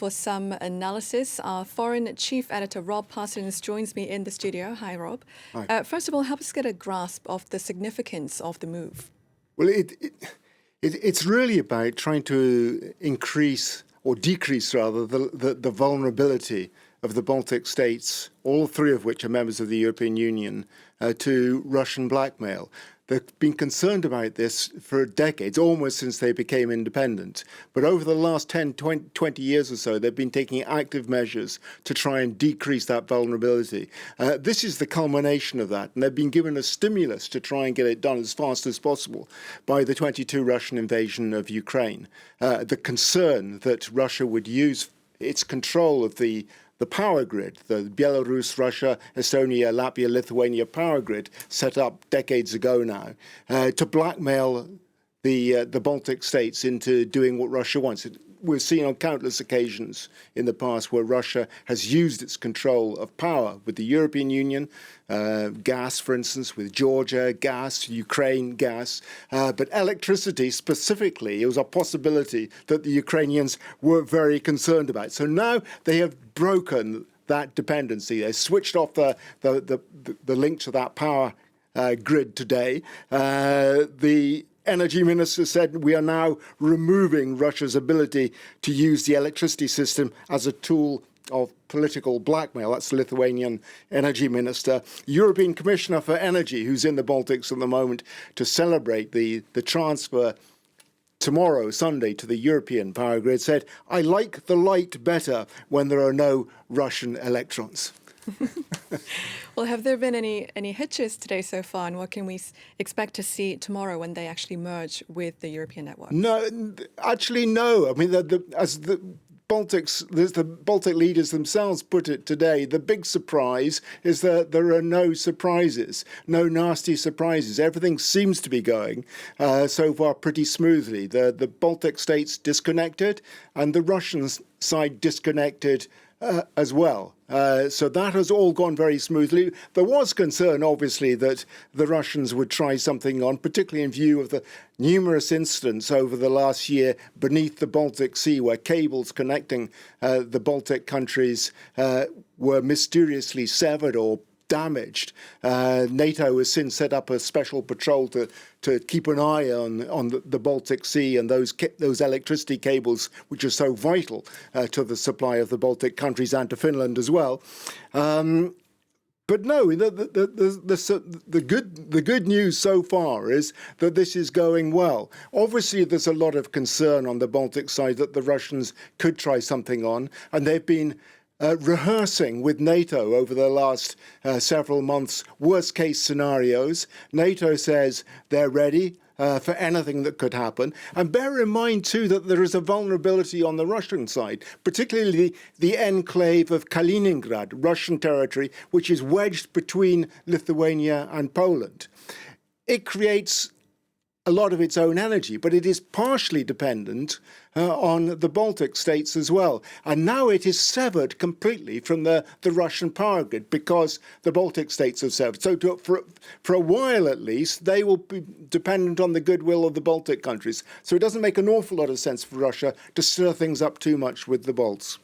for some analysis. Our foreign chief editor, Rob Parsons, joins me in the studio. Hi, Rob. Hi. First of all, help us get a grasp of the significance of the move. Well, it's really about trying to increase or decrease, rather, the vulnerability of the Baltic states, all three of which are members of the European Union, to Russian blackmail. They've been concerned about this for decades, almost since they became independent. But over the last 10, 20 years or so, they've been taking active measures to try and decrease that vulnerability. This is the culmination of that. And they've been given a stimulus to try and get it done as fast as possible by the 22 Russian invasion of Ukraine. The concern that Russia would use its control of the power grid, the Belarus, Russia, Estonia, Latvia, Lithuania power grid set up decades ago now, to blackmail the Baltic states into doing what Russia wants. We've seen on countless occasions in the past where Russia has used its control of power with the European Union, gas, for instance, with Georgia, gas, Ukraine, gas. But electricity specifically, it was a possibility that the Ukrainians were very concerned about. So now they have broken that dependency. They switched off the link to that power grid today. The Energy Minister said we are now removing Russia's ability to use the electricity system as a tool of political blackmail. That's the Lithuanian Energy Minister. European Commissioner for Energy, who's in the Baltics at the moment, to celebrate the transfer tomorrow, Sunday, to the European power grid, said, "I like the light better when there are no Russian electrons." Well, have there been any hitches today so far, and what can we expect to see tomorrow when they actually merge with the European network? No, actually, no. I mean, as the Baltic leaders themselves put it today, the big surprise is that there are no surprises, no nasty surprises. Everything seems to be going so far pretty smoothly. The Baltic states disconnected and the Russian side disconnected as well. So that has all gone very smoothly. There was concern, obviously, that the Russians would try something on, particularly in view of the numerous incidents over the last year beneath the Baltic Sea, where cables connecting the Baltic countries were mysteriously severed or damaged. NATO has since set up a special patrol to keep an eye on the Baltic Sea and those electricity cables, which are so vital to the supply of the Baltic countries and to Finland as well. But no, the good news so far is that this is going well. Obviously, there's a lot of concern on the Baltic side that the Russians could try something on, and they've been rehearsing with NATO over the last several months worst-case scenarios. NATO says they're ready for anything that could happen. And bear in mind, too, that there is a vulnerability on the Russian side, particularly the enclave of Kaliningrad, Russian territory, which is wedged between Lithuania and Poland. It creates a lot of its own energy, but it is partially dependent on the Baltic states as well. And now it is severed completely from the Russian power grid because the Baltic states have severed. So for a while at least, they will be dependent on the goodwill of the Baltic countries. So it doesn't make an awful lot of sense for Russia to stir things up too much with the Balts.